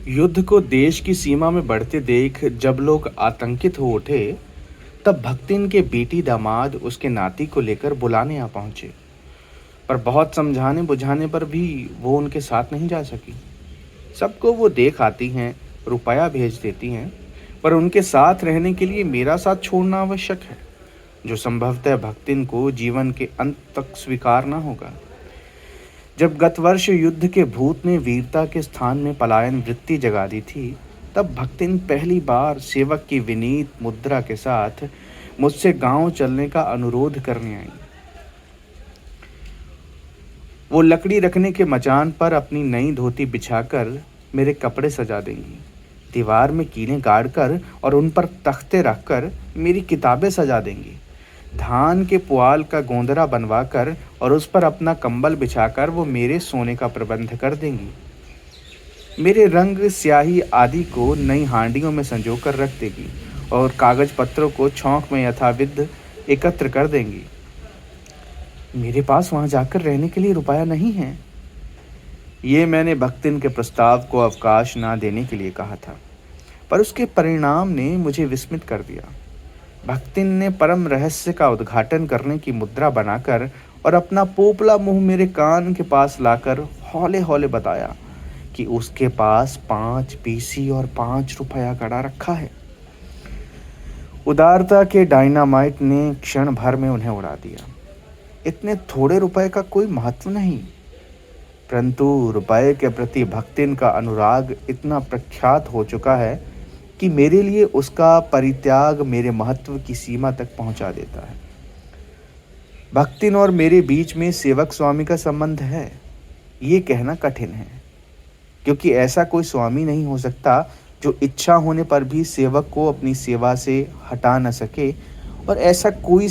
युद्ध को देश की सीमा में बढ़ते देख जब लोग आतंकित हो उठे, तब भक्तिन के बेटी दामाद उसके नाती को लेकर बुलाने आ पहुंचे। पर बहुत समझाने बुझाने पर भी वो उनके साथ नहीं जा सकी। सबको वो देख आती हैं, रुपया भेज देती हैं, पर उनके साथ रहने के लिए मेरा साथ छोड़ना आवश्यक है, जो संभवतः भक्तिन को जीवन के अंत तक स्वीकार ना होगा। जब गत वर्ष युद्ध के भूत ने वीरता के स्थान में पलायन वृत्ति जगा दी थी, तब भक्तिन पहली बार सेवक की विनीत मुद्रा के साथ मुझसे गांव चलने का अनुरोध करने आई। वो लकड़ी रखने के मचान पर अपनी नई धोती बिछाकर मेरे कपड़े सजा देंगी, दीवार में कीलें गाड़कर और उन पर तख्ते रखकर मेरी किताबें सजा देंगी, धान के पुआल का गोंदरा बनवाकर और उस पर अपना कंबल बिछाकर वो मेरे सोने का प्रबंध कर देंगी। मेरे रंग स्याही आदि को नई हांडियों में संजो कर रख देगी और कागज पत्रों को छौंक में यथाविध एकत्र कर देंगी। मेरे पास वहां जाकर रहने के लिए रुपया नहीं है। ये मैंने भक्तिन के प्रस्ताव को अवकाश ना देने के लिए कहा था, पर उसके परिणाम ने मुझे विस्मित कर दिया। भक्तिन ने परम रहस्य का उद्घाटन करने की मुद्रा बनाकर और अपना पोपला मुंह मेरे कान के पास लाकर हौले हौले बताया कि उसके पास 5 पीसी और 5 रुपया गड़ा रखा है। उदारता के डायनामाइट ने क्षण भर में उन्हें उड़ा दिया। इतने थोड़े रुपए का कोई महत्व नहीं, परंतु रुपए के प्रति भक्तिन का अनुराग इतना प्रख्यात हो चुका है कि मेरे लिए उसका परित्याग मेरे महत्व की सीमा तक पहुंचा देता है। भक्तिन और मेरे बीच में सेवक स्वामी का संबंध है, ये कहना कठिन है, क्योंकि ऐसा कोई स्वामी नहीं हो सकता जो इच्छा होने पर भी सेवक को अपनी सेवा से हटा न सके, और ऐसा कोई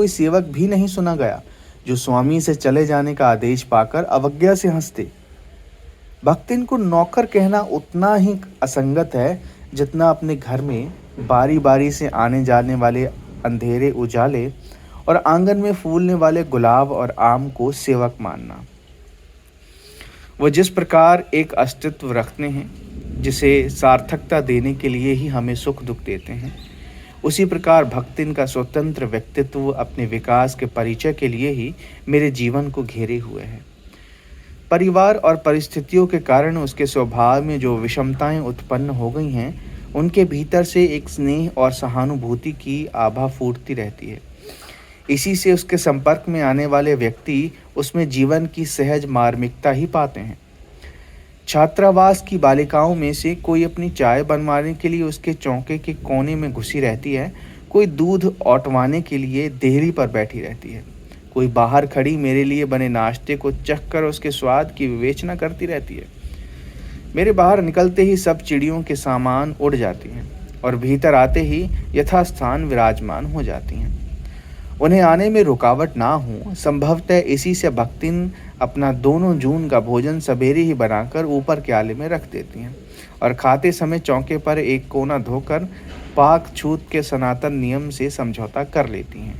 सेवक भी नहीं सुना गया जो स्वामी से चले जाने का आदेश पाकर अवज्ञा से हंस दे। भक्तिन को नौकर कहना उतना ही असंगत है जितना अपने घर में बारी बारी से आने जाने वाले अंधेरे उजाले और आंगन में फूलने वाले गुलाब और आम को सेवक मानना। वो जिस प्रकार एक अस्तित्व रखते हैं जिसे सार्थकता देने के लिए ही हमें सुख दुख देते हैं, उसी प्रकार भक्तिन का स्वतंत्र व्यक्तित्व अपने विकास के परिचय के लिए ही मेरे जीवन को घेरे हुए है। परिवार और परिस्थितियों के कारण उसके स्वभाव में जो विषमताएं उत्पन्न हो गई हैं, उनके भीतर से एक स्नेह और सहानुभूति की आभा फूटती रहती है। इसी से उसके संपर्क में आने वाले व्यक्ति उसमें जीवन की सहज मार्मिकता ही पाते हैं। छात्रावास की बालिकाओं में से कोई अपनी चाय बनवाने के लिए उसके चौके के कोने में घुसी रहती है, कोई दूध औटवाने के लिए देहरी पर बैठी रहती है, कोई बाहर खड़ी मेरे लिए बने नाश्ते को चख कर उसके स्वाद की विवेचना करती रहती है। मेरे बाहर निकलते ही सब चिड़ियों के सामान उड़ जाती हैं और भीतर आते ही यथास्थान विराजमान हो जाती हैं। उन्हें आने में रुकावट ना हो, संभवतः इसी से भक्तिन अपना 2 जून का भोजन सवेरे ही बनाकर ऊपर के आले में रख देती हैं और खाते समय चौके पर एक कोना धोकर पाक छूत के सनातन नियम से समझौता कर लेती हैं।